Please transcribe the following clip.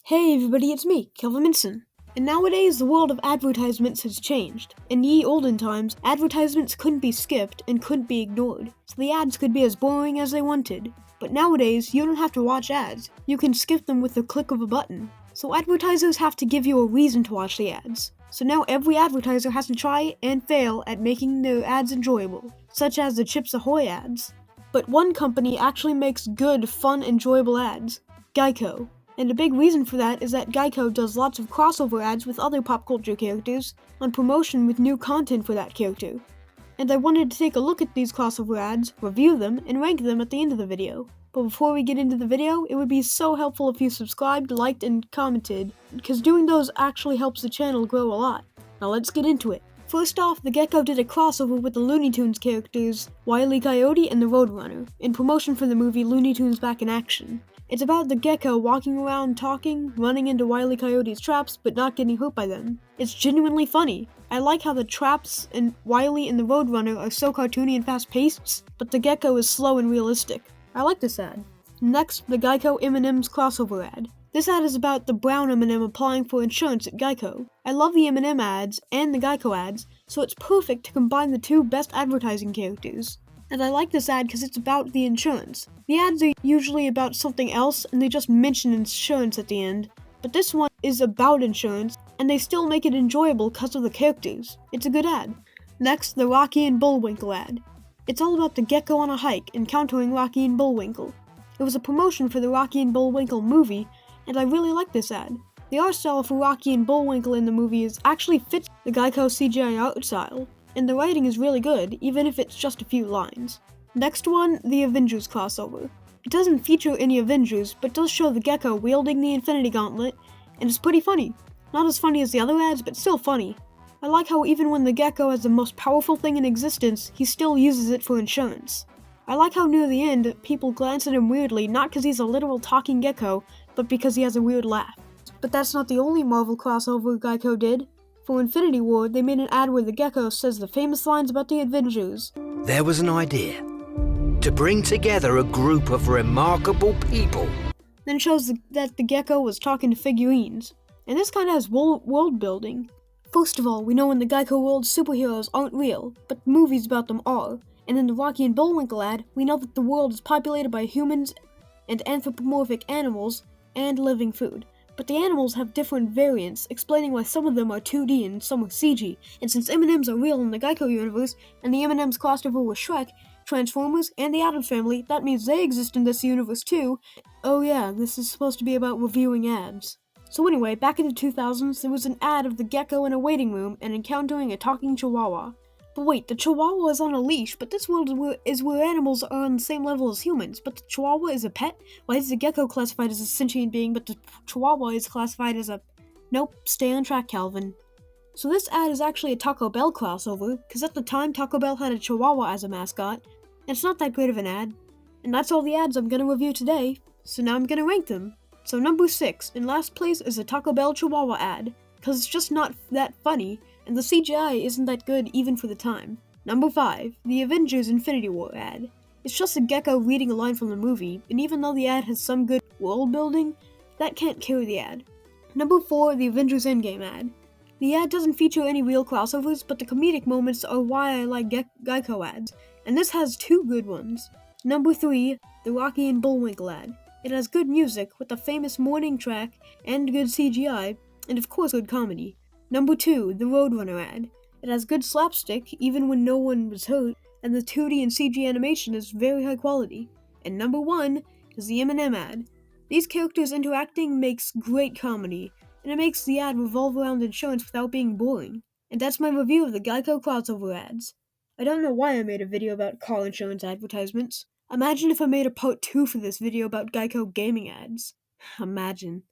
Hey everybody, it's me, Benson. And nowadays, the world of advertisements has changed. In ye olden times, advertisements couldn't be skipped and couldn't be ignored, so the ads could be as boring as they wanted. But nowadays, you don't have to watch ads. You can skip them with the click of a button. So advertisers have to give you a reason to watch the ads. So now every advertiser has to try and fail at making their ads enjoyable, such as the Chips Ahoy ads. But one company actually makes good, fun, enjoyable ads, Geico. And a big reason for that is that Geico does lots of crossover ads with other pop culture characters on promotion with new content for that character. And I wanted to take a look at these crossover ads, review them, and rank them at the end of the video. But before we get into the video, it would be so helpful if you subscribed, liked, and commented, because doing those actually helps the channel grow a lot. Now let's get into it. First off, the Gecko did a crossover with the Looney Tunes characters Wile E. Coyote and the Roadrunner, in promotion for the movie Looney Tunes Back in Action. It's about the gecko walking around talking, running into Wile E. Coyote's traps, but not getting hurt by them. It's genuinely funny. I like how the traps and Wile E. and the Roadrunner are so cartoony and fast-paced, but the gecko is slow and realistic. I like this ad. Next, the Geico M&M's crossover ad. This ad is about the brown M&M applying for insurance at Geico. I love the M&M ads and the Geico ads, so it's perfect to combine the two best advertising characters. And I like this ad because it's about the insurance. The ads are usually about something else and they just mention insurance at the end, but this one is about insurance and they still make it enjoyable because of the characters. It's a good ad. Next, the Rocky and Bullwinkle ad. It's all about the gecko on a hike encountering Rocky and Bullwinkle. It was a promotion for the Rocky and Bullwinkle movie, and I really like this ad. The art style for Rocky and Bullwinkle in the movie actually fits the Geico CGI art style. And the writing is really good, even if it's just a few lines. Next one, the Avengers crossover. It doesn't feature any Avengers, but does show the gecko wielding the Infinity Gauntlet, and it's pretty funny. Not as funny as the other ads, but still funny. I like how even when the gecko has the most powerful thing in existence, he still uses it for insurance. I like how near the end, people glance at him weirdly, not because he's a literal talking gecko, but because he has a weird laugh. But that's not the only Marvel crossover Geico did. For Infinity War, they made an ad where the gecko says the famous lines about the Avengers. There was an idea to bring together a group of remarkable people. Then shows that the gecko was talking to figurines. And this kind of has world building. First of all, we know in the Geico world superheroes aren't real, but movies about them are. And in the Rocky and Bullwinkle ad, we know that the world is populated by humans and anthropomorphic animals and living food. But the animals have different variants, explaining why some of them are 2D and some are CG. And since M&Ms are real in the Geico universe, and the M&Ms crossed over with Shrek, Transformers, and the Addams Family, that means they exist in this universe too. Oh yeah, this is supposed to be about reviewing ads. So anyway, back in the 2000s, there was an ad of the gecko in a waiting room and encountering a talking chihuahua. But wait, the chihuahua is on a leash, but this world is where animals are on the same level as humans, but the chihuahua is a pet? Why is the gecko classified as a sentient being, but the chihuahua is classified as a... Nope, stay on track, Calvin. So this ad is actually a Taco Bell crossover, because at the time Taco Bell had a chihuahua as a mascot, and it's not that great of an ad. And that's all the ads I'm going to review today, so now I'm going to rank them. So number 6, in last place is the Taco Bell chihuahua ad, because it's just not that funny, and the CGI isn't that good even for the time. Number 5, the Avengers Infinity War ad. It's just a gecko reading a line from the movie, and even though the ad has some good world building, that can't carry the ad. Number 4, the Avengers Endgame ad. The ad doesn't feature any real crossovers, but the comedic moments are why I like Geico ads, and this has 2 good ones. Number 3, the Rocky and Bullwinkle ad. It has good music, with the famous morning track, and good CGI, and of course good comedy. Number 2, the Roadrunner ad. It has good slapstick, even when no one was hurt, and the 2D and CG animation is very high quality. And number 1 is the M&M ad. These characters interacting makes great comedy, and it makes the ad revolve around insurance without being boring. And that's my review of the Geico crossover ads. I don't know why I made a video about car insurance advertisements. Imagine if I made a part 2 for this video about Geico gaming ads. Imagine.